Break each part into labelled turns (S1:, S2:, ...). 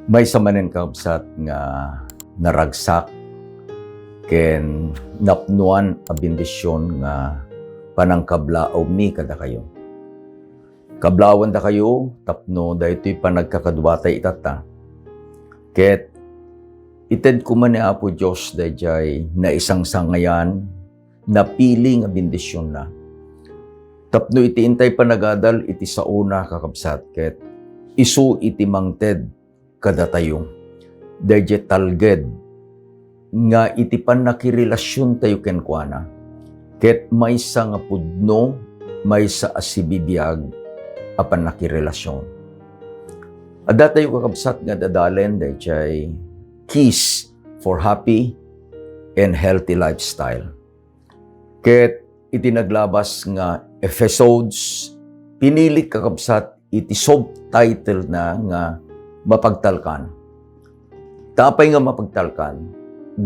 S1: May samanen kabsat nga naragsak ken napnuan a bendisyon nga panangkablaaw mi kada kayo. Kablawan da kayo tapno daytoy panagkakadwatay itata. Ket ited ko man ni Apo Dios dayjay na isang sangayan napili nga bendisyon na. Tapno iti intay panagadal iti sauna kakabsat ket isu iti mangted kada tayo. Dayjay talged nga iti panakirelasyon tayo kenkwana. Ket maysa nga pudno, maysa asibibiyag apan nakirelasyon. Adda tayo kakabsat nga dadalen dayjay keys for happy and healthy lifestyle. Ket iti naglabas nga episodes pinili kakabsat iti subtitle na nga mapagtalkan. Tapay nga mapagtalkan,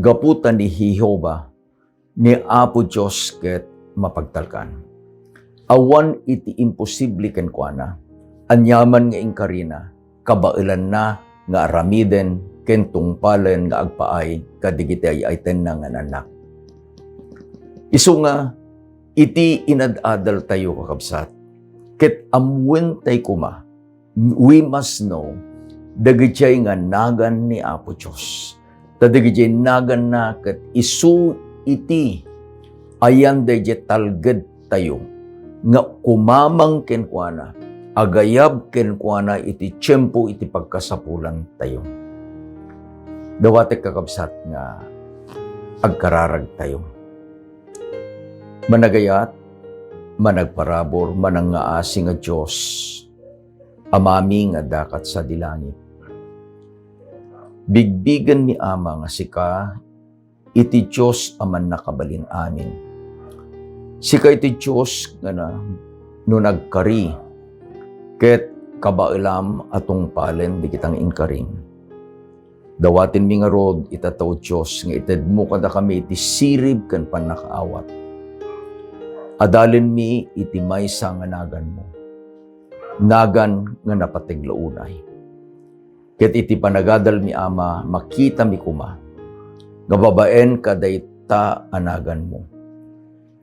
S1: gaputan ni Jehova ni Apo Dios ket mapagtalkan. Awan iti imposible kenkwana, anyaman nga ingkarina, kabailan na nga aramiden ken tungpalen nga agpaay kadigiti ay na nga nanak. Isu nga iti inadadal tayo kakabsat, ket amwen tay kuma, we must know dagiti nga nagan ni Apo Dios. Dagiti nagan na ket isu iti ayan dayjay talged tayo nga kumamang kenkwana, agayab kenkwana iti tiyempo iti pagkasapulan tayo. Dawati kakabsat nga agkararag tayo. Managayat, managparabor, manangaasi nga Diyos, amami nga dakat sa dilangit. Bigbigan ni Ama nga sika, iti Diyos aman nakabalin amin. Sika iti Diyos nga na no nagkari, ket kabailam atong palen di kitang inkaring. Dawatin mi nga rod itataw Diyos nga ited mo kada kami iti sirib ken panakaawat. Adalin mi iti maysa nga nagan mo. Nagan nga napatiglaunay. Ket iti panagadal mi Ama makita mi kuma. Nga babaen kadayta anagan mo.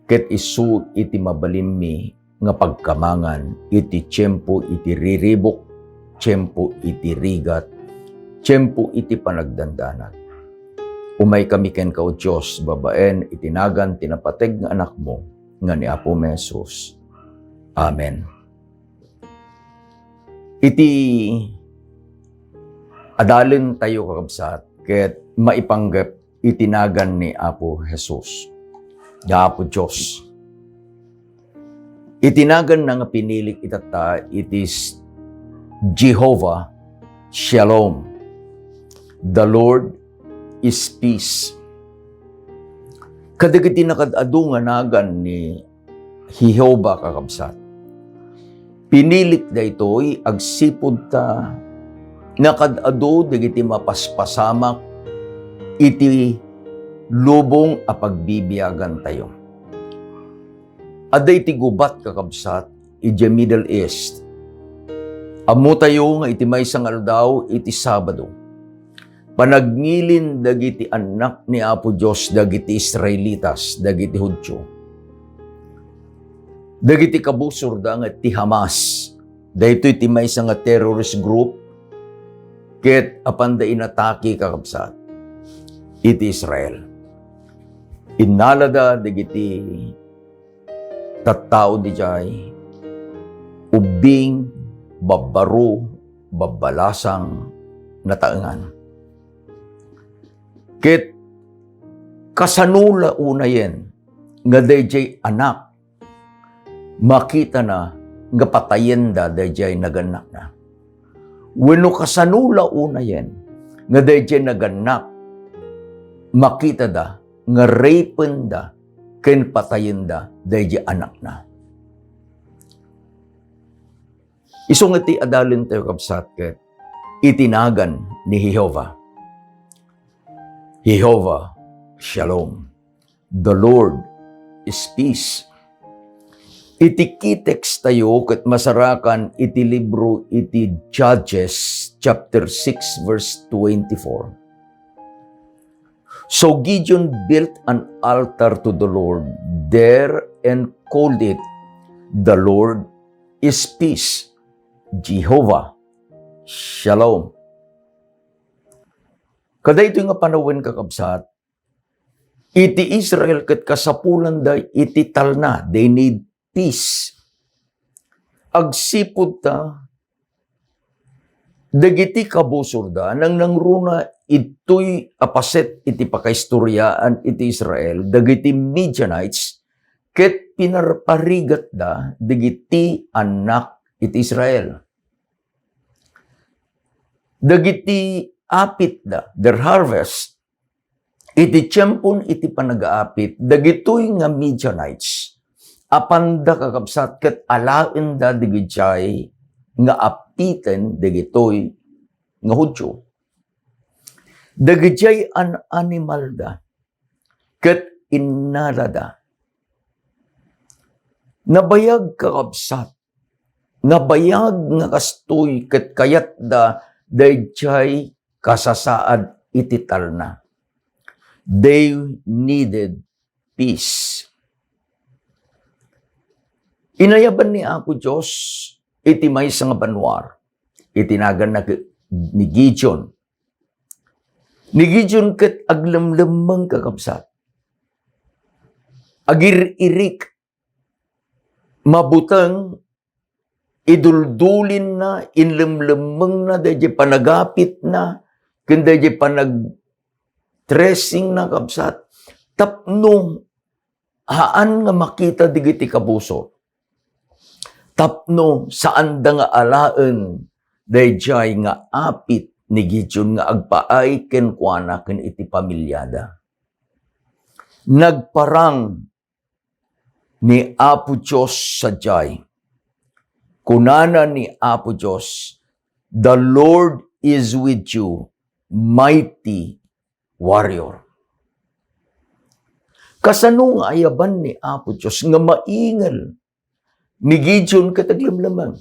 S1: Ket isu iti mabalim mi nga pagkamangan iti tiyempo iti riribok, tiyempo iti rigat, tiyempo iti panagdandanan. Umay kami ken kao Diyos, babaen itinagan tinapateg nga anak mo nga ni Apo Jesus. Amen. Iti adalin tayo kakabsat ket maipanggep itinagan ni Apo Jesus. Da Apo Diyos. Itinagan na nga pinilik itata, it is Jehovah Shalom. The Lord is peace. Kadagiti nakadado nga nagan ni Jehova kakabsat. Pinilik da ito'y agsipod ta nakadado dagiti mapaspasamak iti lubong a pagbibiyagan tayo. Aday ti gubat kakabsat iti Middle East. Ammo tayo nga iti maysa nga aldaw iti Sabado. Panagnilin dagiti anak ni Apo Dios dagiti Israelitas dagiti Hudyo. Dagiti kabusor da nga ti Hamas. Daytoy ti maysa nga terrorist group ket apan da inatake kakabsat iti Israel. Inalada dagiti tattao di jay ubing, babbaro, babbalasang nataengan. Ket kasanula una yen nga dayjay anak makita na nga patayen da dayjay naganak na. Wenno kasanula una yen nga dayjay naganak makita da nga rapen da ken patayen da dayjay anak na. Isong iti adalin tayo kabsat ket itinagan ni Jehova. Jehova Shalom. The Lord is peace. Iti kitext tayo ket masarakan iti libro iti Judges chapter 6, verse 24. So Gideon built an altar to the Lord there and called it, "The Lord is Peace, Jehovah Shalom." Kada ito nga panawin kakabsat, iti Israel ket kasapulan da iti talna, they need peace. Agsipod ta, dagiti kabusor da, nang nangruna ito'y apaset iti pakaistoryaan iti Israel, dagiti Midianites, ket pinarparigat da, dagiti anak iti Israel. Dagiti apit da, their harvest, iti tiyempon iti panagaapit, dagitoy nga Midianites, apanda kakabsat ket alaen da digitay nga apiten dagitoy nga Hudyo. Dagitay an animal da, ket innala da. Nabayag kakabsat, nabayag nga kastoy ket kayat da dayjay kasasaad iti talna. They needed peace. Inayaban ni Apo Diyos iti maysa nga banwar. Itinagan na ni Gideon. Ni Gideon ket aglamlamang kakabsat. Agiririk. Mabutang iduldulin na, inlamlamang na, dahil panagapit na, kanda dahil panag-dressing na kabsat, tapno, haan nga makita digiti kabuso. Tapno, saan da nga alaen, dahil nga apit ni Gideon nga agpaay kenkwana ken iti pamilyada. Nagparang ni Apo Diyos sadyay. Kunana ni Apo Diyos, "The Lord is with you, mighty warrior." Kasanong ayaban ni Apo Diyos nga maingal ni Gideon kataglamlamang.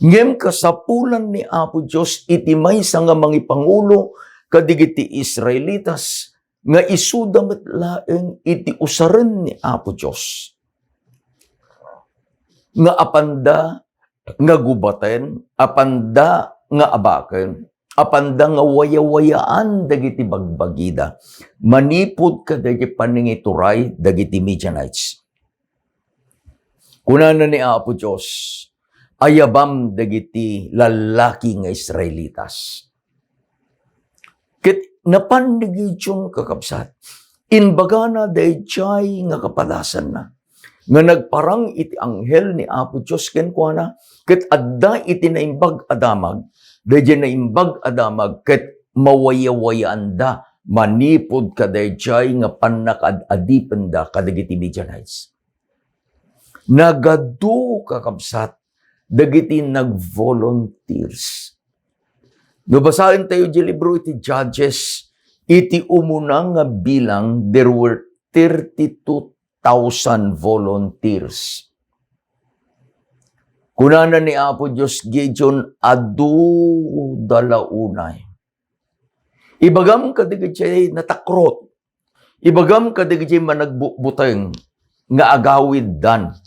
S1: Ngem kasapulan ni Apo Diyos iti maysa nga mangipangulo kadigiti Israelitas nga isuda met laeng iti usaran ni Apo Diyos. Nga apanda nga gubaten, apanda nga abaken, apanda nga wayawayaan dagiti bagbagida, manipod ka dagiti paningituray dagiti Midianites. Kunana ni Apo Diyos, ayabam dagiti lalaki nga Israelitas. Ket napandigidyon kakabsat, inbagana dayjay nga kapalasan na, nga nagparang iti anghel ni Apo Diyos kenkwana, ket adda iti naimbag adamag, dayjay naimbag adamag, ket mawayawayaan da, manipod ka dayjay nga panakadadipen da kadagiti Midianites. Nagadu kakabsat, dagiti nag-volunteers. Nabasahin tayo di libro iti Judges, iti umunang nga bilang, there were 32,000 volunteers. Kunana ni Apo Diyos Gideon, adu dalaunay. Ibagam kadigitay natakrot. Ibagam kadigitay managbuteng nga agawid dan.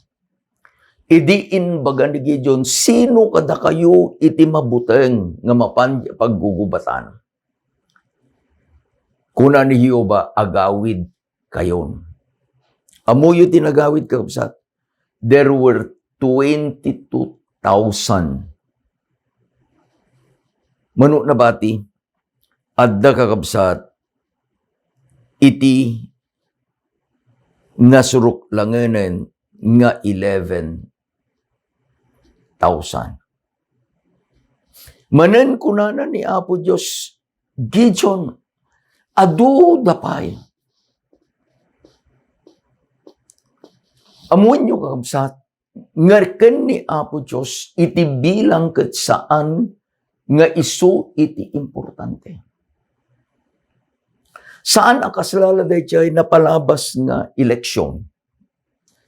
S1: Idiin baga ni Gideon, sino kada kayo iti mabuteng nga mapan paggugubatan? Kuna ni Jehovah, agawid kayon. Amuyo tinagawid kakabsat. There were 22,000. Mano na bati, adda kakabsat, iti nasuruk langenen nga 11,000. Manen kunana ni Apo Diyos, Gideon, adu dapay. Amuin nyo kakabsat, ngarken ni Apo Diyos, iti bilang ket saan nga isu iti importante. Saan akaslala dayjay napalabas nga eleksyon?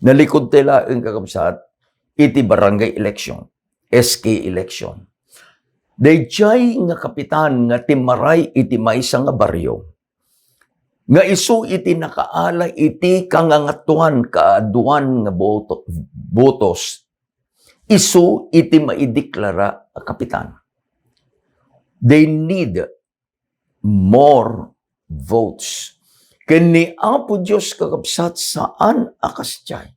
S1: Nalikod tila ang kakabsat, iti barangay election, SK election. Dayjay nga kapitan nga timaray iti maysa nga baryo. Nga isu iti nakaala iti kangangatuan kaaduan nga botos. Isu iti maideklara a kapitan. They need more votes. Kani Apo Diyos kakabsat saan akasjay.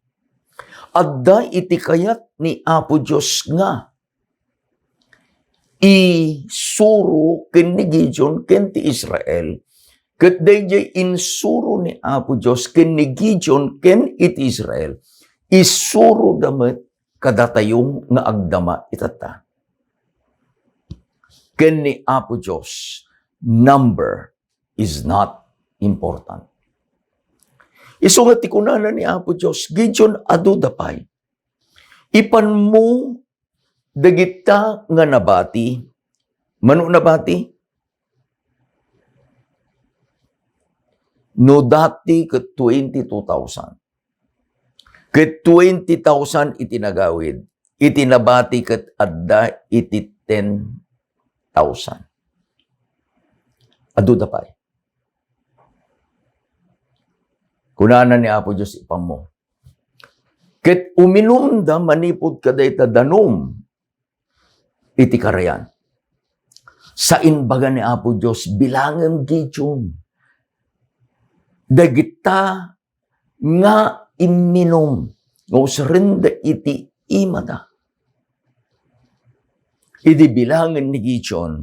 S1: Adda iti kayat ni Apo Diyos nga isuro ken ni Gideon ken ti Israel. Ket dayjay insuro ni Apo Diyos ken ni Gideon ken iti Israel. Isuro damet kadatayong nga agdama itata. Ken ni Apo Diyos, number is not important. Isu nga ti kunana ni Apo Diyos, Gideon adu dapay. Ipan mo dagita nga nabati, mano nabati? No dati ket 22,000. Ket 20,000 itinagawid. Itinabati ket adda iti 10,000. Adu dapay. Kunana ni Apo Diyos ipam mo. Ket uminum da manipod kaday ta danom iti karayan. Sa inbaga ni Apo Diyos, bilangan Gideon. Dagita nga iminom. Ngausarenda iti imada. Iti bilangan ni Gideon,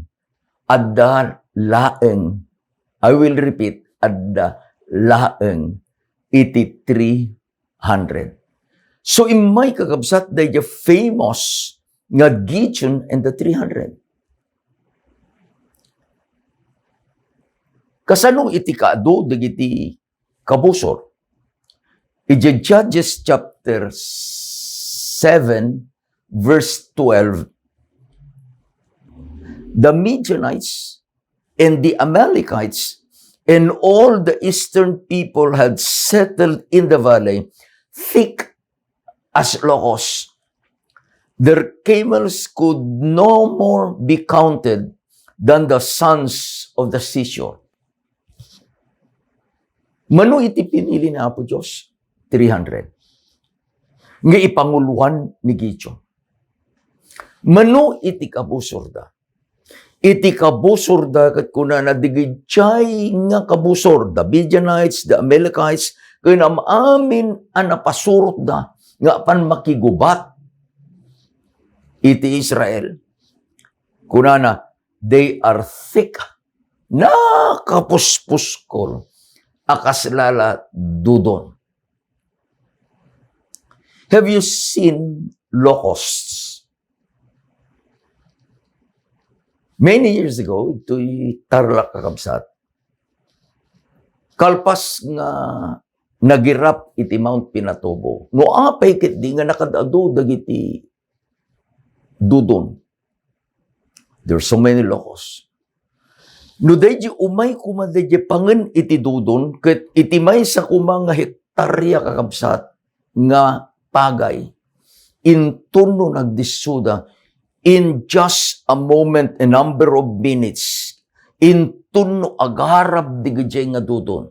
S1: adda laeng, I will repeat, adda laeng, iti 300. So imay kakabsat day famous nga Gideon and the 300. Kasanong iti kaado dagiti kabusor. Iti Judges chapter 7 verse 12. The Midianites and the Amalekites and all the eastern people had settled in the valley, thick as locusts. Their camels could no more be counted than the sands of the seashore. Mano iti pinili na Apo Diyos? 300. Nga ipanguluhan ni Gideon. Mano iti kabusorda? Iti kabusorda kat kunana digidjay nga kabusorda. Midianites, the Amalekites, kaya amin anapasurot da nga pan makigubat iti Israel. Kunana, they are thick. Nakapuspuskol. Akaslala dudon. Have you seen locusts? Many years ago, ito'y Tarlac kakabsat. Kalpas nga nagirap iti Mount Pinatubo. No apay ket di nga nakadado dagiti dudon. There are so many locusts. No daydi umay kuma daydi pangen iti dudon ket iti may sa kuma nga hektarya kakabsat nga pagay. Intuno nagdisuda in just a moment, a number of minutes. Intuno agarab digijay nga dudon.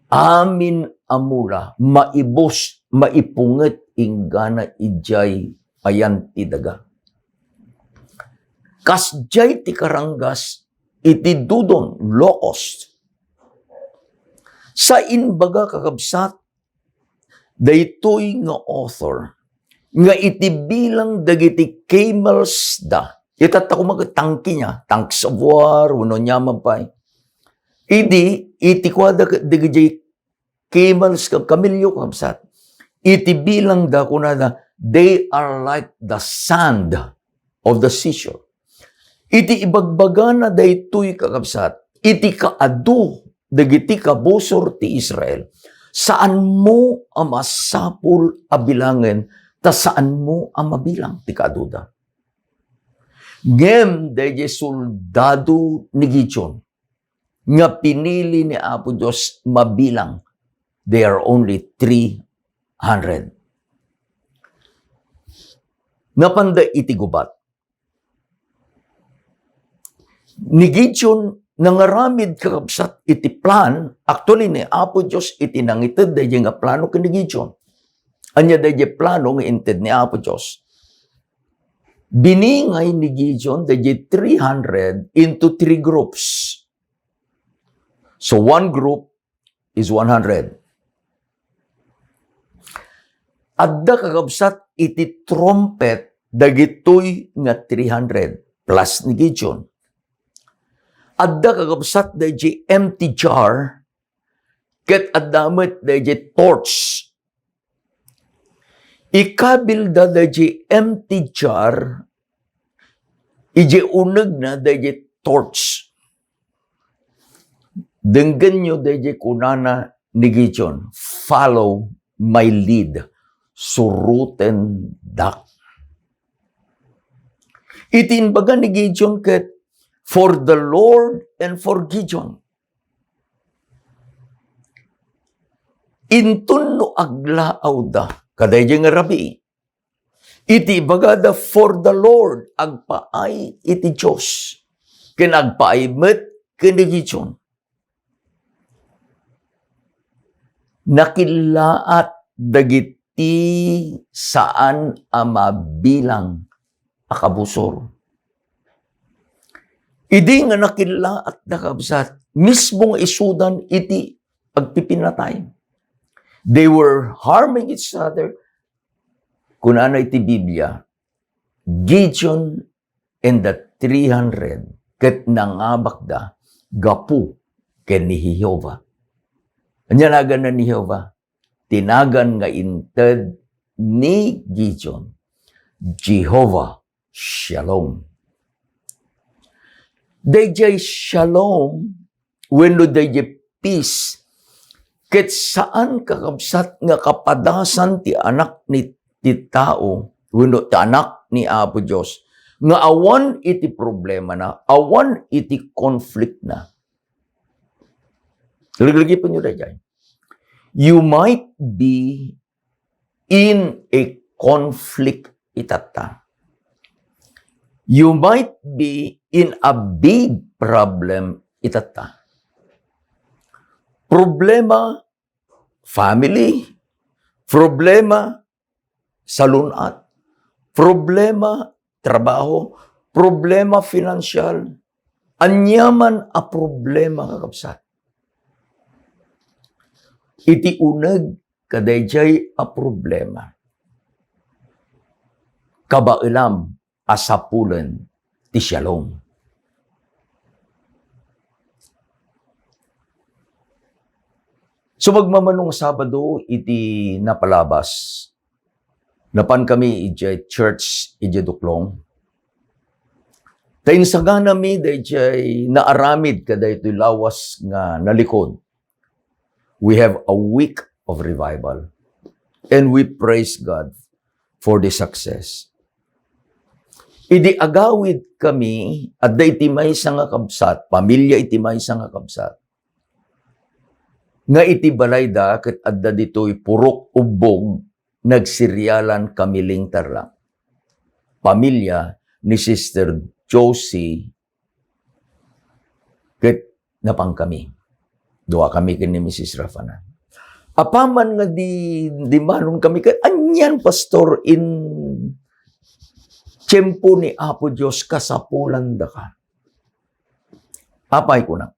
S1: Amin amula maibos maipunget ingana ijay ayan ti daga. Kasjay ti karanggas iti dudon, locust. Sa inbaga kakabsat, daytoy nga author, nga iti bilang dagiti camels da. Itata ko magtangki niya, tanks of war, uno niya mapay. Iti kwa dagiti camels kamilyo kakabsat. Iti bilang da kunada, they are like the sand of the seashore. Iti ibagbaga na daytoy kakabsat, iti kaadu, dagiti kabusor ti Israel, saan mo ang masapul a bilangen, ta saan mo ang mabilang ti kaaduda. Ngem dahi soldado ni Gideon, nga pinili ni Apo Diyos mabilang, they are only 300. Napanda iti gubat. Ni Gideon, nangaramid kakabsat iti plan, actually ni Apo Diyos iti nangitid da nga plano ka ni Gideon. Anya da plano nga inted ni Apo Diyos. Biningay ni Gideon da 300 into 3 groups. So one group is 100. Adda kakabsat iti trumpet dagitoy nga 300 plus ni Gideon. Adda kakabsat dagiti empty jar ket addamet dagiti torch. Ikabilda dagiti empty jar ije uneg na dagiti torch. Denggen nyo dagiti kunana ni Gideon, follow my lead. Suruten dak. Itinbaga ni Gideon ket for the Lord and for Gideon. Intun no aglaaw da, kaday nga rabi. Iti bagada for the Lord, agpaay iti Diyos. Kinagpaay met kini Gideon. Nakilaat dagiti saan amabilang akabusor. Idi nga nakilaat nakabsat, mismong isudan iti agpipinatay. They were harming each other. Kung ano iti Biblia, Gideon and the 300 ket nangabak da gapu ken ni Jehova. Anya nagan na ni Jehova, tinagan nga inted ni Gideon, Jehovah Shalom. Dayjay shalom, wenno dayjay peace, ket saan kakabsat nga kapadasan ti anak ni ti tao, wenno ti anak ni Apo Diyos, nga awan iti problema na, awan iti conflict na. Lagi po nyo dayjay. You might be in a conflict itata. You might be in a big problem itata. Problema, family. Problema, salunat. Problema, trabaho. Problema, financial. Anyaman a problema kakabsat. Iti uneg kadayjay a problema. Kabailam asapulen ti shalom. So magmamanong Sabado iti napalabas. Napan kami iti church iti Duklong. Tayin sagana mi dayjay naaramid kaday iti lawas nga nalikod. We have a week of revival. And we praise God for the success. Idi agawid kami, at da iti may nga kabsat, pamilya iti may nga kabsat. Nga iti balayda, ket adda dito'y purok ubog, nagsiryalan kami lingtar lang. Pamilya ni Sister Josie, ket napang kami. Dua kami kini Mrs. Rafana. Apaman nga di manon kami, ket anyan pastor in tiyempo ni Apo Diyos, kasapulan da ka. Apay ko na.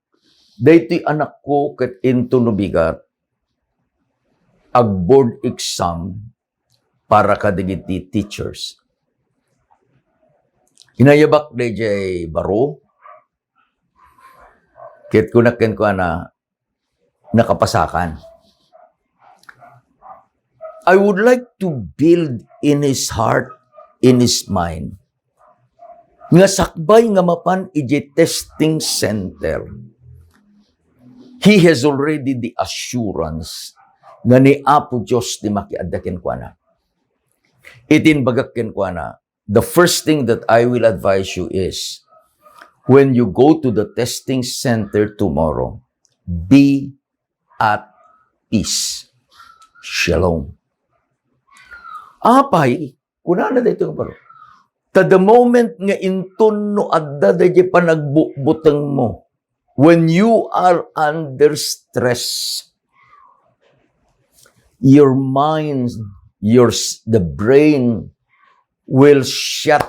S1: Daytoy anak ko ket into nubigat, ag board exam para kadigiti teachers. Hinayabak dayjay baro, ket kunaken ko na nakapasakan. I would like to build in his heart, in his mind, nga sakbay nga mapan iji testing center. He has already the assurance nga ni Apo Diyos di makiadakin kwa na. Itinbagakin kwa na. The first thing that I will advise you is, when you go to the testing center tomorrow, be at peace. Shalom. Apay, kuna na dito nga baro. Ta the moment nga intun no adda dayjay panagbutang mo, when you are under stress, your mind, the brain will shut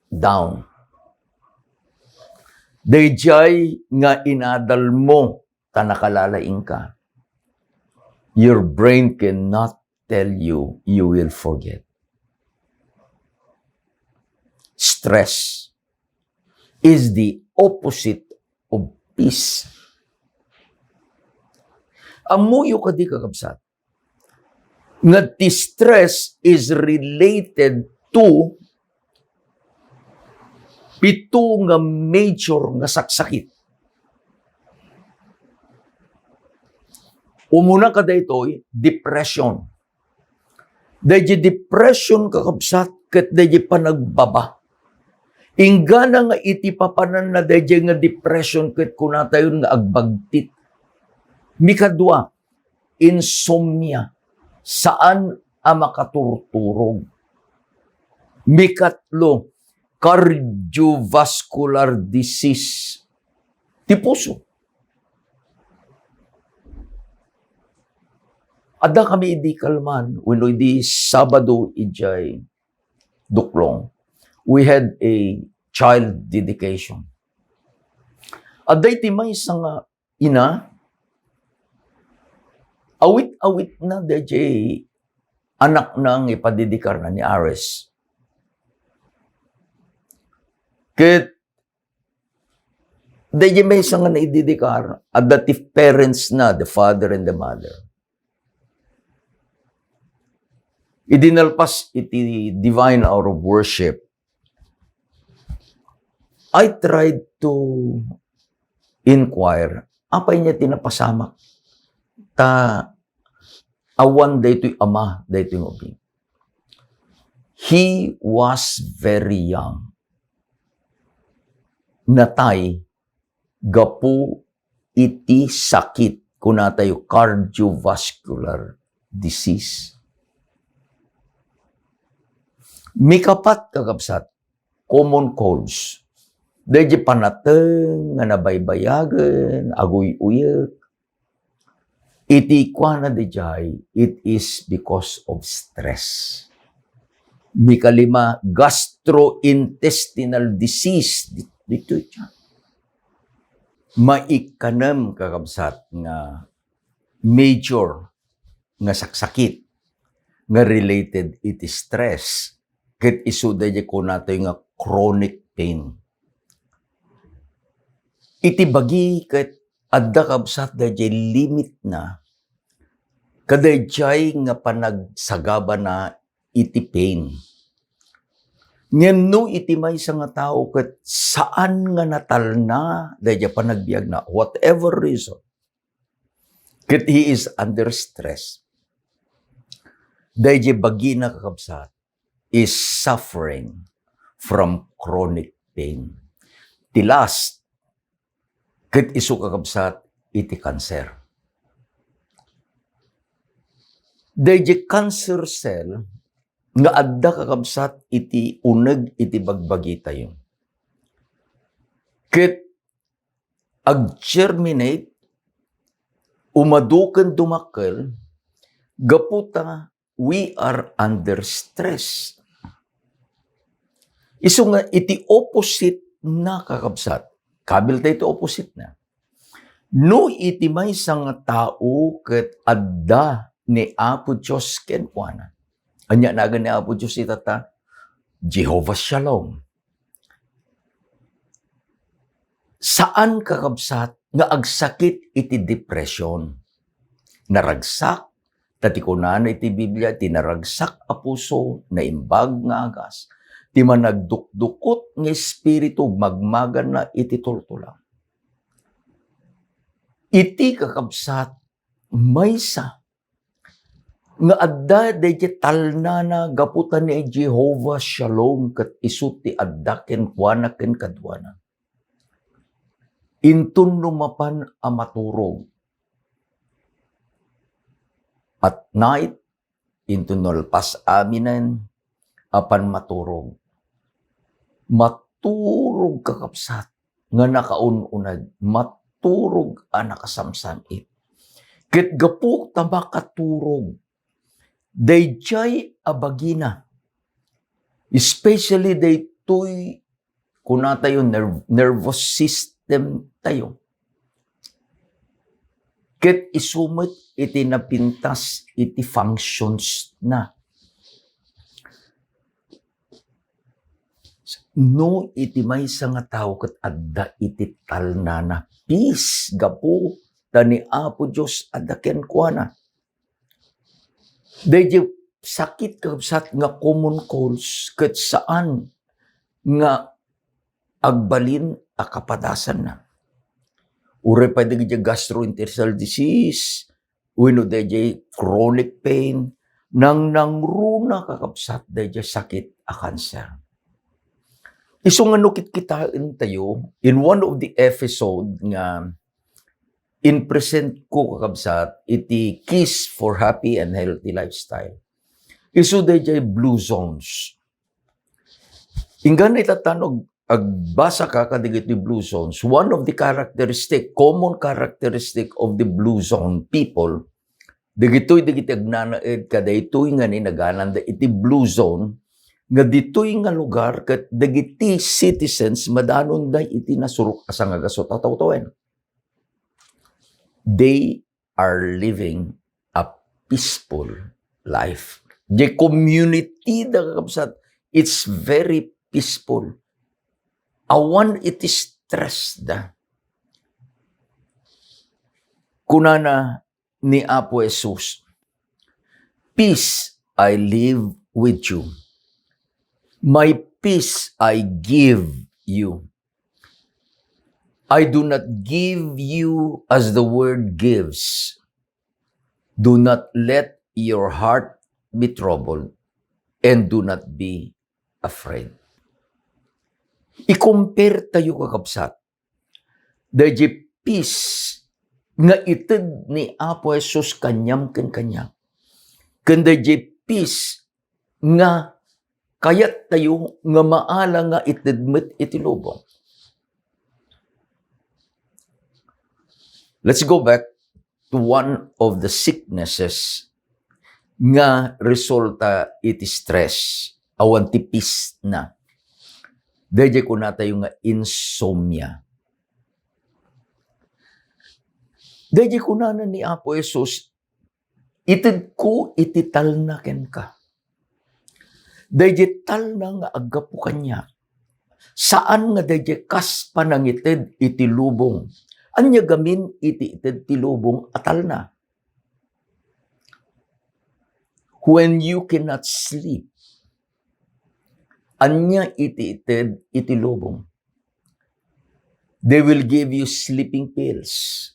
S1: down. Dayjay nga inadal mo ta nakalalaing ka. Your brain cannot tell you will forget. Stress is the opposite of peace. Amuyo ka di kakabsat. Nga ti stress is related to pito nga major nga saksakit. Umuna ka daytoy, depression. Dayjay depression kakabsat ket dayjay panagbaba. Ingana nga iti papanan na dayjay nga depression ket kunatayon nga agbagtit. Mikadua, insomnia. Saan ang makaturturog? Mikatlo, cardiovascular disease. Ti puso. Ada kami idi kalman, when di Sabado ijay duklong, we had a child dedication. Aday ti may nga ina, awit-awit na dayjay anak nang ipadidikar na ni Ares. Ket dayjay may nga naididikar, addative parents na, the father and the mother. Idinalpas iti divine hour of worship. I tried to inquire, apay niya tinapasamak? Awan daytoy ama, daytoy ngobi. He was very young. Natay, gapu iti sakit, kunatayo cardiovascular disease. Mikapat kakabsat, common colds. Dayjay panateng, nga nabaybayagan, agoy-uyek. Iti kwa na dayjay, it is because of stress. Mikalima, gastrointestinal disease. Dito siya. Maikanam kakabsat nga major nga saksakit nga related iti stress. Ket isu dayjay kunatoy nga chronic pain. Iti bagi ket adda kabsat dayjay limit na kadayjay nga panagsagaba na iti pain. Ngem iti maysa nga tao ket saan nga natalna dayjay panagbiag na whatever reason ket he is under stress. Dayjay bagi na kakabsat is suffering from chronic pain. Ti last, ket isu kakabsat iti cancer. Dayjay cancer cell nga adda kakabsat iti uneg iti bagbagi tayo. Ket ag-germinate, umaduken dumakkel, gaputa we are under stress. Isu nga iti opposite na kakabsat. Kabil tayo iti opposite na. No iti maysa nga tao ket adda ni Apo Diyos ken kuana. Anya nagan ni Apo Diyos itata, Jehovah Shalom. Saan kakabsat nga agsakit iti depression? Naragsak, tatikunan iti Biblia, tinaragsak a puso, naimbag nga agas. Ti managdukdukot ng espiritu, magmagan na iti tultulang. Iti kakabsat, maysa, nga adda dayjay talnana gaputan ni Jehovah Shalom ket isu ti adda ken kuana ken kadwana. Intun lumapan a maturog. At night, intun nalpas aminan apan maturog. maturog kakapsat, nga nakaununad, maturog ang nakasamsamit. Ket gapu ta makaturog, dayjay abagina, especially daytoy kuna tayo nervous system tayo. Ket isumit iti napintas iti functions na. No iti maysa nga tao ket adda iti talnana. Peace gapu tani Apo Dios adda kenkuana. Dayjay sakit kakabsat nga common colds ket saan nga agbalin a kapadasan na. Ure pa dayjay gastrointestinal disease, wenno dayjay chronic pain, nang nangruna kakabsat dayjay sakit a cancer. Isu nga nukit kitain tayo in one of the episode nga in present ko kakabsat iti Keys for Happy and Healthy Lifestyle. Isu dayjay blue zones. Inggan itatanog agbasa ka kadigiti blue zones, one of the common characteristic of the blue zone people, digito'y agnanaed kadaytoy nga ni nagananda iti blue zone, nga dito'y nga lugar kat digiti citizens madanon da iti nasurok asa nga gasot tatawtawen. They are living a peaceful life. The community da kakabsat, it's very peaceful. Awan iti stress da. Kunana ni Apo Jesus, peace I live with you. My peace I give you. I do not give you as the world gives. Do not let your heart be troubled and do not be afraid. I-compare tayo kakabsat. Dayjay peace nga ited ni Apo Jesus kanyam ken kanya. Ken dayjay peace nga kayat tayo nga maala nga ited met iti lubong. Let's go back to one of the sicknesses nga resulta iti stress. Awan ti peace na. Dayjay kuna tayo nga insomnia. Dayjay kuna na ni Apo Jesus, ited ko iti talna ken ka. Dayjay talna nga aggapu kanya. Saan nga dayjay kas panangited iti lubong. Anya gamin iti ited ti lubong atalna. When you cannot sleep, anya iti ited iti lubong. They will give you sleeping pills.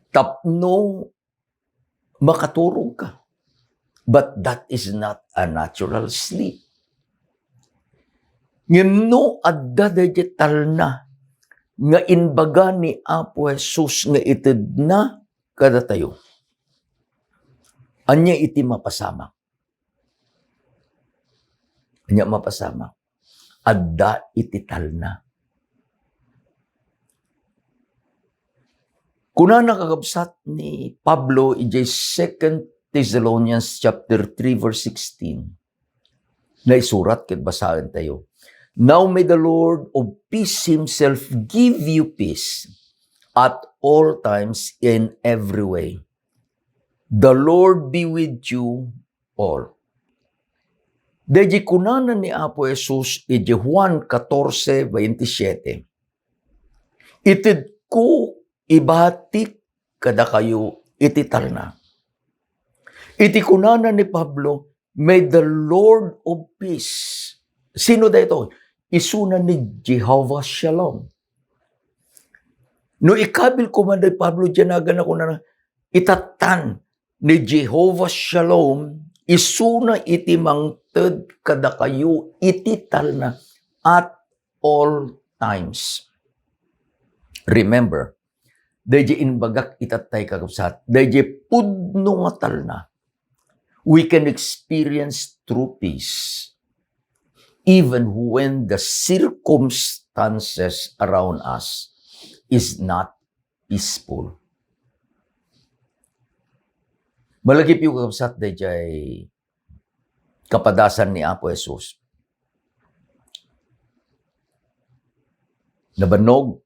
S1: Tapno makaturog ka. But that is not a natural sleep. Ngimno adda dayjay talna nga inbaga ni Apo Jesus nga ited na kada tayo. Anya iti mapasama. Anya mapasama. Adda iti talna. Kuna nakakabsat ni Pablo ijay 2 Thessalonians chapter 3 verse 16. Na isurat ket basahen tayo. Now may the Lord of peace himself give you peace at all times in every way. The Lord be with you all. Dayjay kunanan ni Apo Jesus iti Juan 14:27. Ited ko ibatik kada kayo iti talna. Iti kunanan ni Pablo, may the Lord of peace. Sino dayto? Isuna ni Jehovah Shalom. No ikabil ko man day Pablo diyanagan ako na itatan ni Jehovah Shalom, isuna iti mangted kada kayo iti talna at all times. Remember, dayjay inbagak itatay kakabsat, dayjay pudno nga talna. We can experience true peace. even when the circumstances around us is not peaceful. Malagip yung kapsat na jay kapadasan ni Apo Jesus. Nabanog,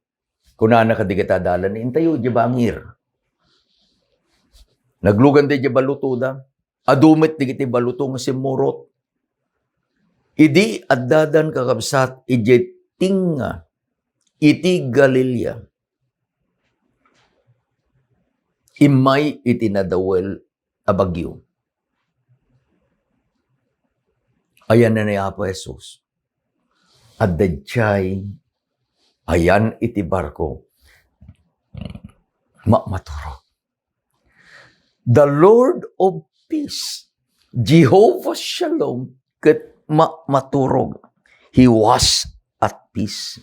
S1: kunana kadigitadalan ni intayo, di bangir. Naglugan di baluto da, adumit di kiti baluto nga si Murot. Idi addadan kakabsat, ije tinga, iti Galilea. Imay itinadawel abagyo. Ayan na ni Apo Jesus. At dadyay, ayan iti barko. Maturo. The Lord of peace, Jehovah Shalom, ket maturog. He was at peace.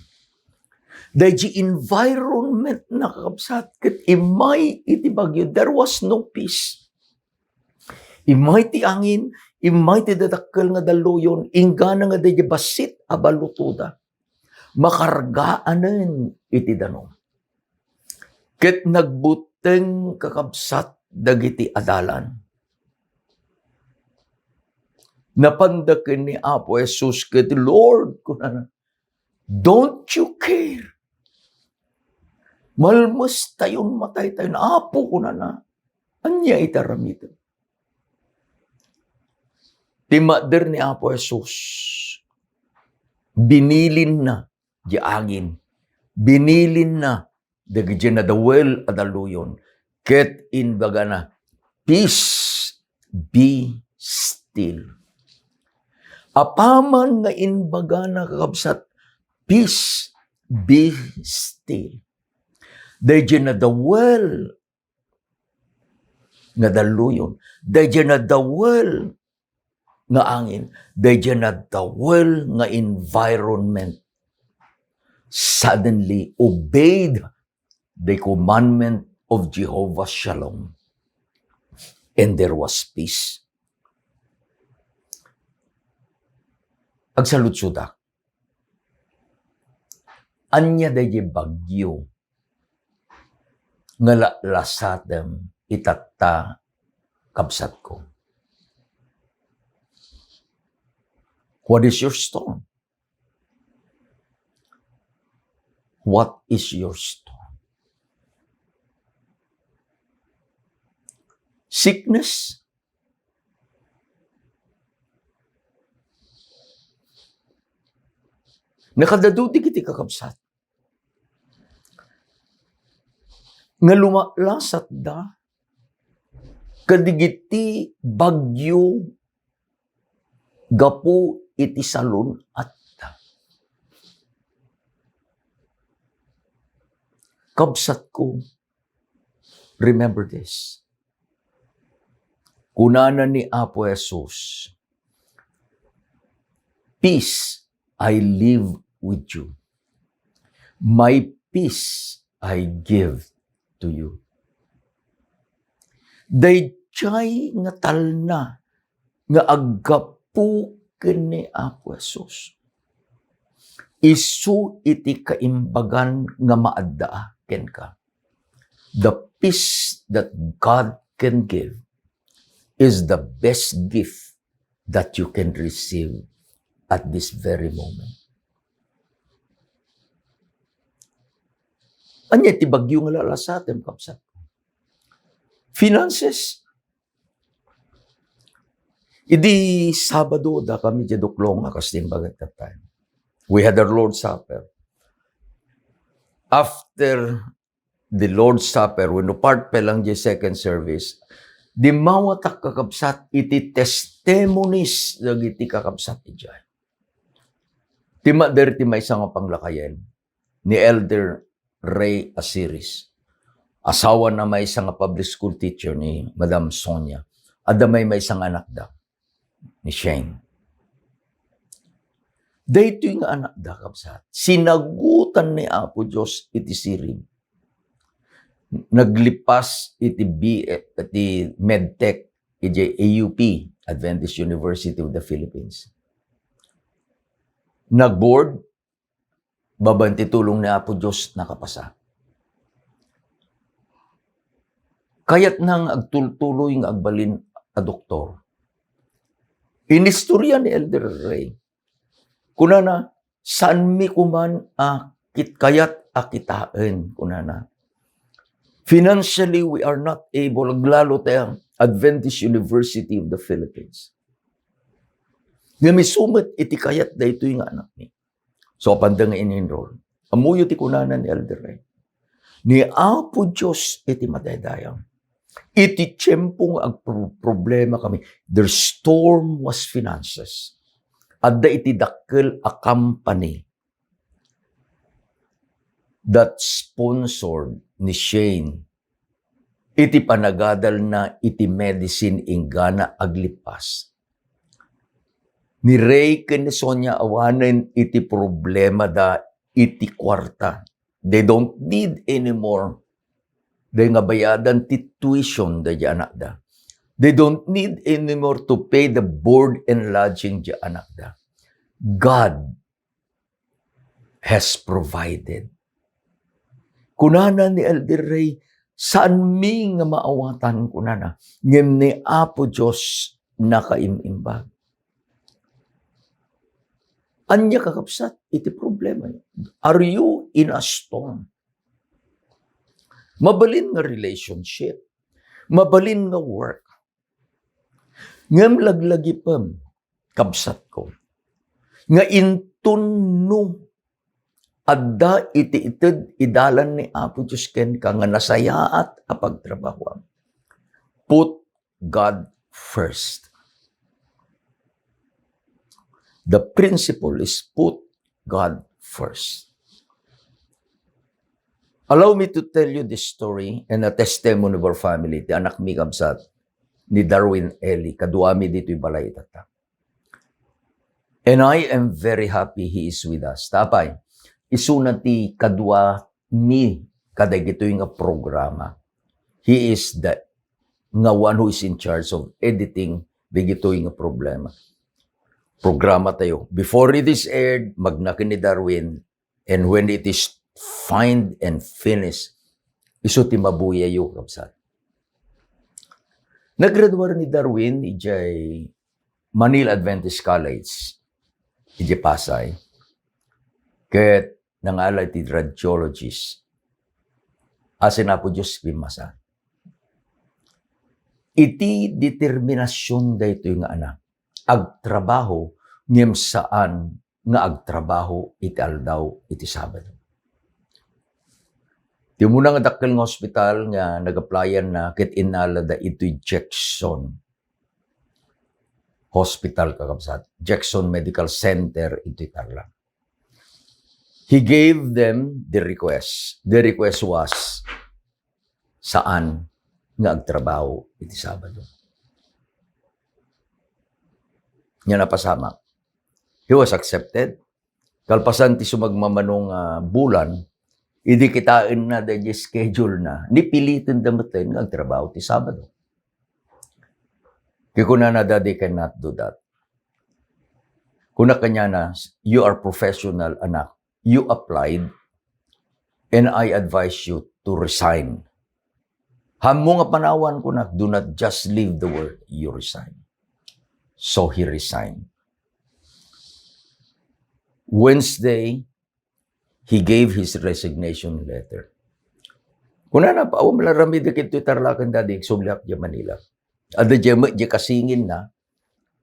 S1: Dahil environment na kakabsat, ket imay iti bagyo, there was no peace. Imay ti angin, imay ti dadakkel nga daluyon, ingana nga dahil basit abalutuda. Makargaanen iti danom. Ket nagbuteng kakabsat dagiti adalan. Napandaken ni Apo Jesus ket Lord, kunana, don't you care? Malmas tayon matay tayo na Apo kunana. Anya itaramito. Timader ni Apo Jesus. Binilin na di angin. Binilin na dagiti na dawel adaluyon. Ket in baga na, peace be still. Apaman nga in baga na kakabsat, peace be still. Dahil na dawel nga daluyon. Dahil na dawel nga angin. Dahil na dawel nga environment. Suddenly obeyed the commandment of Jehovah Shalom. And there was peace. Agsalutsudak. Anya dahi bagyo nga lasatem itatta kabsat ko. What is your storm? What is your storm? Sickness? Nakadadudi kiti kakabsat. Nga lumalasat da, kadigiti bagyo gapu iti salon at kabsat ko, remember this. Kunana ni Apo Jesus, peace I live with you. My peace I give to you. Dayjay nga talna nga aggapu ken ni Apo Jesus. Isu iti kaimbagan nga maaddaa ken ka. The peace that God can give is the best gift that you can receive at this very moment. Anya ti bagyo nga lalasatem kapsat. Finances. Idi Sabado da kami di duklong akas din bagat that time. We had our Lord's Supper. After the Lord's Supper, when part pa lang di second service, di mawatak kakabsat iti testimonies dagiti kakabsat iti. Tima der ti may isang panglakayen ni Elder Ray Asiris. Asawa na may isang public school teacher ni Madam Sonia. Ada may isang anak da ni Shane. Dahito yung anak da kabsat. Sinagutan ni Apo Diyos iti siring. Naglipas iti MedTech iti AUP, Adventist University of the Philippines. nag-board, babanti tulong ni Apo Diyos nakapasa. Kaya't nang agtuloy nga agbalin a doktor. Inistorya ni Elder Ray. Kunana, saan mi kuman kayat akitain, kunana. Financially, we are not able, lalo tayo, Adventist University of the Philippines. Nga misumat iti kayat da ito yung anak ni. So, panda nga in-enroll. Amuyo ti kunana ni Elder Ray. Ni Apo Diyos iti madaydayan. Iti tiyempong problema kami. Their storm was finances. Adda iti dakkel a company that sponsored ni Shane iti panagadal na iti medicine ingana aglipas. Ni Ray ken ni Sonia awanen iti problema da iti kwarta. They don't need anymore. They nga bayadan ti tuition da di anak da. They don't need anymore to pay the board and lodging di anak da. God has provided. Kunana ni Elder Ray, saan mi nga maawatan kunana? Ngem ni Apo Diyos nakaimimbag. Anya kakapsat, iti problema. Are you in a storm? Mabalin nga relationship. Mabalin nga work. Ngem laglagi pam, kabsat ko. Nga intunno, adda iti ited idalan ni Apo Diyos ken ka nga nasayaat a pagtrabaho. Put God first. The principle is put God first. Allow me to tell you this story and a testimony of our family. Ti anak mi kabsat ni Darwin Eli. Kaduami dito'y balay tata. And I am very happy he is with us. Tapay, isuna ti kadwa mi kaday gito'y nga programa. He is the nga one who is in charge of editing the gito'y nga programa tayo. Before it is aired, magnakin ni Darwin, and when it is find and finish, iso ti mabuya yung kapsat. Naggraduar ni Darwin, ijay Manila Adventist College, ijay Pasay, ket nangalay ti radiologist, asin Apo Diyos bimasa. Iti determinasyon da ito yung anak, agtrabaho, ngem saan nga agtrabaho iti aldaw iti Sabado. Di muna nga dakkel nga hospital nga nag-applyan na ket inala da ito'y Jackson Hospital kakabsat. Jackson Medical Center ito'y Tarlac. He gave them the request. The request was saan nga agtrabaho iti Sabado. Nga napasama. He was accepted. Kalpasan ti sumagmamanong bulan, idi kitain na da schedule na. Nipilitin damatin nga agtrabaho ti Sabado. Kaya kuna na they cannot do that. Kuna kanya na, you are professional, anak. You applied, and I advise you to resign. Hamo nga panawan ko na, do not just leave the work, you resign. So he resigned. Wednesday, he gave his resignation letter. Kuna na pa, malarami dikit ito Tarlacan dadi, sublap di Manila. Ada di kasingin na,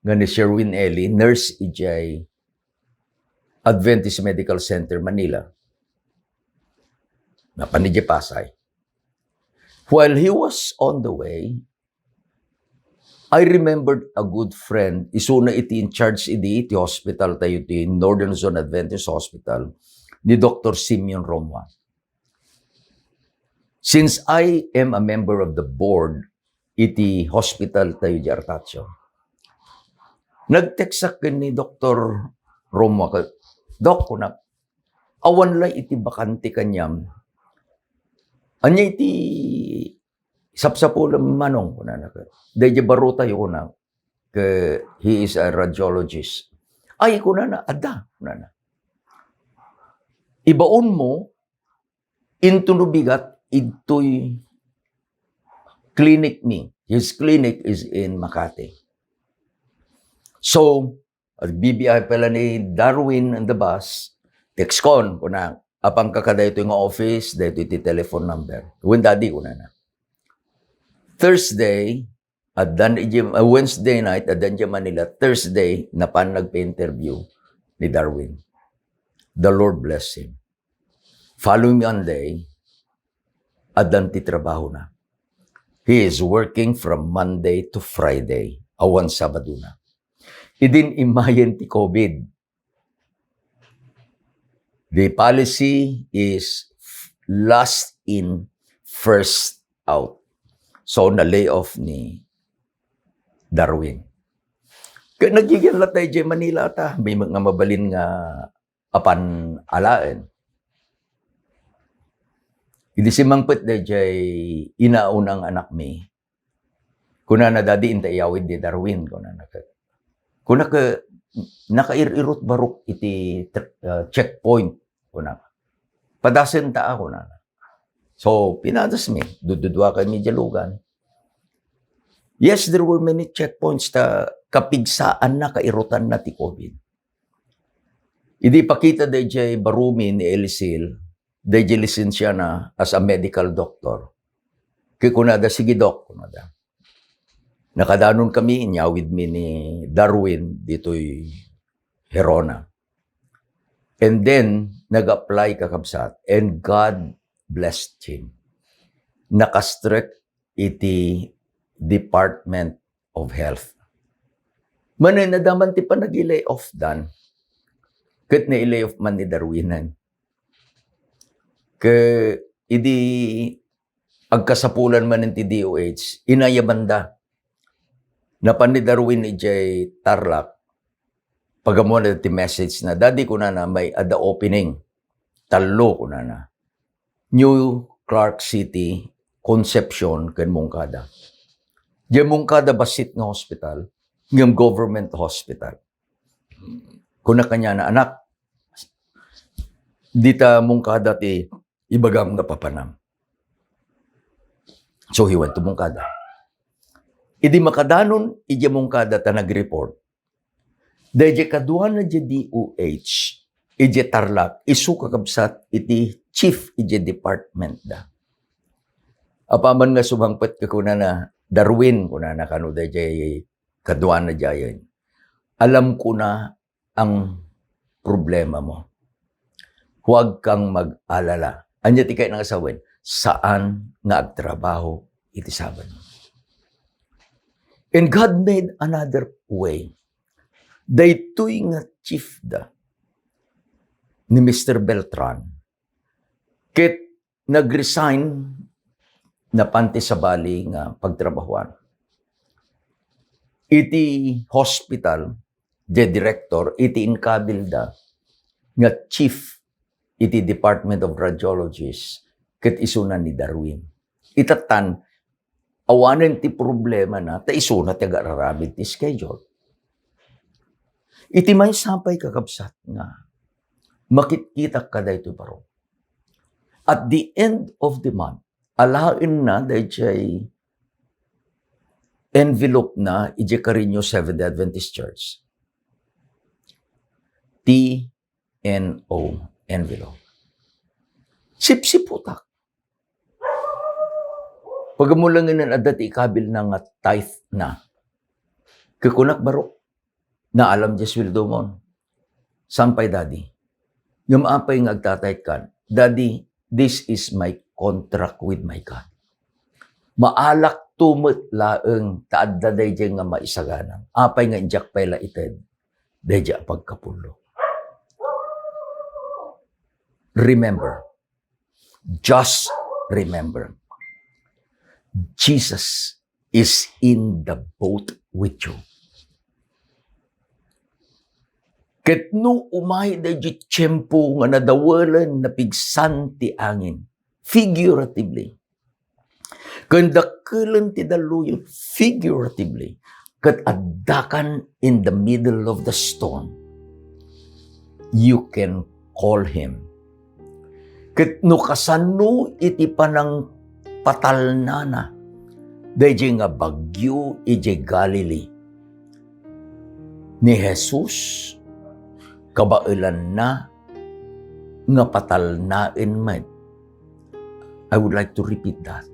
S1: nga ni Sherwin Eli, nurse ijay Adventist Medical Center, Manila. Napanidya Pasay. While he was on the way, I remembered a good friend, isuna iti in charge iti hospital tayo iti Northern Zone Adventist Hospital, ni Dr. Simeon Romwa. Since I am a member of the board, iti hospital tayo di Artacho, nag-text akin ni Dr. Romwa, Dok, kunak, awan lang iti bakante kanyam. Anya iti sapsapo lang manong kunanak. Dahil baruta yung kunak. He is a radiologist. Ay, kunana, ada. Kunana. ibaon mo into nubigat ito'y clinic ni. His clinic is in Makati. So, BBI pala ni Darwin on the bus, text kon na, apang kakada ito yung office, dito iti telephone number. When daddy una na. Thursday, Wednesday night, at dan Manila, Thursday, napan nagpa-interview ni Darwin. The Lord bless him. Following Monday, adan ti trabaho na. He is working from Monday to Friday, awan Sabado na. Idin imayen ti COVID. The policy is last in, first out. So, na-layoff ni Darwin. Kaya nagigyan lang tayo dyan Manila ta. May mga mabalin nga apan alaen. Hindi si Mangpet na dyan inaunang anak mi. Kuna na dadi inta iyawid ni Darwin. Kuna nakairot barok iti checkpoint. Kuna padasen ta ako na. So, pinadas mi. Dududwa kami jalugan. Yes, there were many checkpoints na kapigsaan na kairutan na ti COVID. Hindi pakita dayjay barumi ni Elisil, dayjay lisensya na as a medical doctor. Kaya kunada, sige doc, kunada. Nakadanon kami, inyawid mi ni Darwin, dito'y Herona. And then, nag-apply kakabsat. And God blessed him. Nakastrek iti Department of Health. Manay nadaman ti pa nag-lay off dan. Kat na i-lay off man ni Darwinan. Kaya idi agkasapulan man ti DOH, inayabanda. Napan ni Darwin ni Jay Tarlac, pagamo na ti message na, dadi ko na may ada opening. Talo ko na. New Clark City, Concepcion, ken Mongkada. Diyan Mongkada basit nga hospital, ng government hospital. Kuna kanya na anak, dita Mongkada ti ibagam nga papanam. So he went to Mongkada. Idi makadanon, iji Mongkada ta nag-report. Dahil kaduhan na di DOH, iji Tarlac, isu kakabsat iti chief iji department da. Apaman nga sumangpet ka kuna na Darwin, kuna na kano dahil kaduhan na diyan. Alam ko na ang problema mo. Huwag kang mag-alala. Anya ti kayo ng asawin, saan nga agtrabaho iti saban mo. And God made another way. Daytoy nga chief da ni Mr. Beltran. Ket nag-resign na panti sa bali nga pagtrabahuan. Iti hospital, the director, iti inkabil da nga chief iti Department of Radiologists ket isuna ni Darwin. Itatan, awanan ti problema na, ta isuna ti agararamid ti schedule. Iti may sampay kakabsat nga, makikita ka da ito baro. At the end of the month, alain na dahil envelope na iti Carino Seventh Adventist Church. TNO envelope. Sip-siputak. Pagamulang nga adat ikabil na nga tithe na. Kikunak baro. Na alam Diyos will do mon. Sampay daddy. Yung apay nga agtatay kan. Daddy, this is my contract with my God. Maalak tumot laeng taadda dayjay nga maisaganan. Apay nga injak pala ited. Dayjay pagkapulo. Remember. Just remember. Jesus is in the boat with you. Ket no umay da di tiyempo nga nadawalan na pigsan ti angin. Figuratively. Kandakulan ti daluyon figuratively. Ket addakan in the middle of the storm. You can call him Ket no kasano iti panang patalnana, dayjay nga bagyo iti Galilee. Ni Jesus, kabailan na nga patalnain man. I would like to repeat that.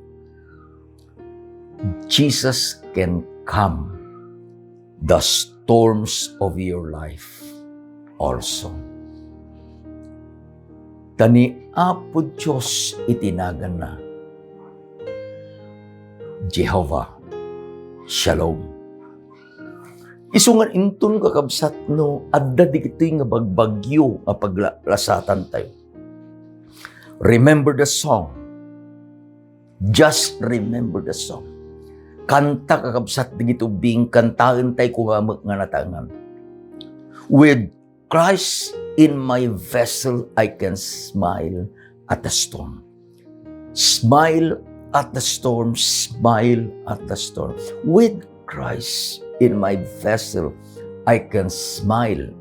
S1: Jesus can calm the storms of your life also. Tani Apo Diyos itinagan na Jehovah Shalom. Isungan inton kakabsat no, adda di kito'y nga bagbagyo nga paglasatan tayo. Remember the song. Just remember the song. Kanta kakabsat di gitubing, kantahin tayo kumamak nga natangan. With Christ in my vessel, I can smile at the storm. Smile at the storm, smile at the storm. With Christ in my vessel, I can smile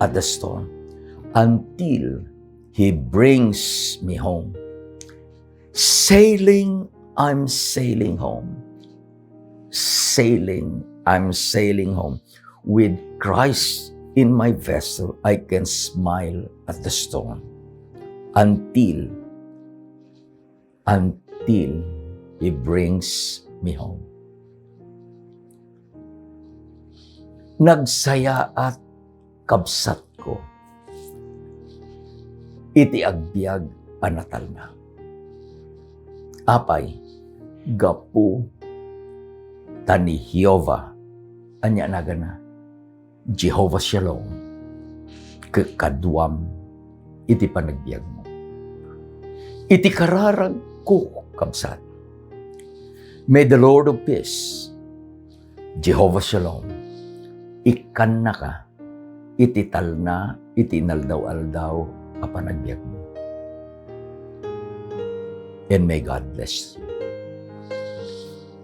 S1: at the storm until He brings me home. Sailing, I'm sailing home. Sailing, I'm sailing home. With Christ in my vessel, I can smile at the storm until He brings me home. Nagsaya at kabsat ko, iti agbyag anatal na. Apay, gapu, tani Jehovah, anya naga na, Jehovah Shalom, kekadwam, iti panagbiag mo. Iti kararag ko, kabsat. May the Lord of peace, Jehovah Shalom, ikan na ka, iti talna, iti naldaw-aldaw, apanagbiag mo. And may God bless you.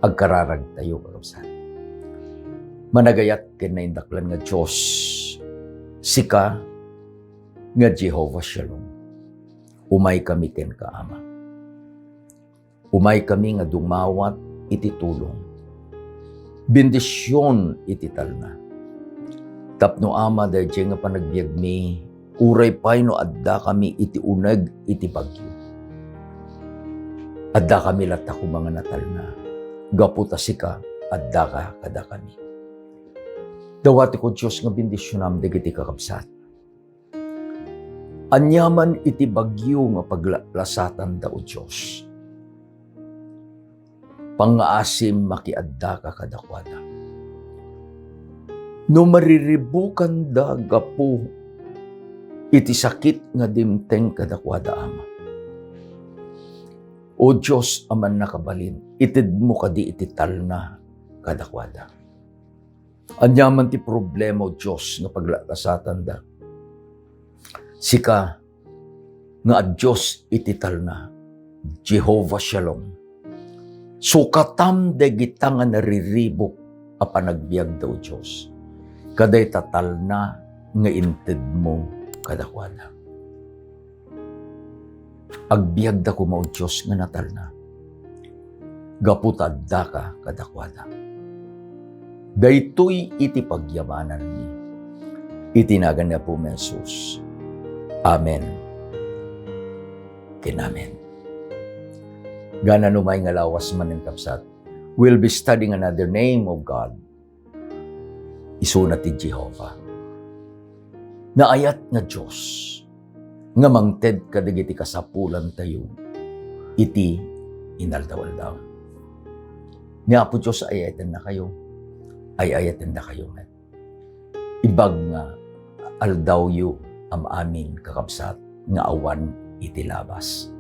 S1: Agkararag tayo, kakabsat. Managayat kinaindaklan nga Diyos, sika nga Jehovah Shalom. Umay kami ken kaama. Umay kami nga dumawat iti tulong. Bendisyon iti talna. Tapno ama dayjay nga panagbiag mi, uray pay no adda kami iti uneg iti bagyo. Adda kami latta ko mga natalna. Gaputa sika, adda ka kada kami. Dawati ko Diyos nga bendisyonam dagiti kakabsat. Anyaman iti bagyo nga paglasatan da o Diyos. Pangaasim makiadda ka kadakwada. No mariribukan da gapu, iti sakit nga dimteng kadakwada ama. O Diyos aman nakabalin, itid mo kadi iti talna kadakwada. Anyaman ti problema o Diyos nga paglasatan da. Sika nga Diyos iti talna, Jehovah Shalom. Sukatam dagita nga nariribok a panagbiag daw Diyos. Kaday tatalna nga inted mo kadakwada. Agbiag da ko mao Diyos nga natalna. Gaputad da ka kadakwada. Daytoy iti pagyamanan ni. Itinagan niya po Jesus. Amen. Kinamen. Gana numay nga lawas man ng kapsat. We'll be studying another name of God. Isuna ti Jehovah. Naayat nga Diyos. Nga mangted kadagiti kasapulan tayo. Iti inaldawaldaw. Nga po Diyos ayatan na kayo. Ayatan na kayo. Ibag nga aldaw yu am amin kakabsat nga awan iti labas.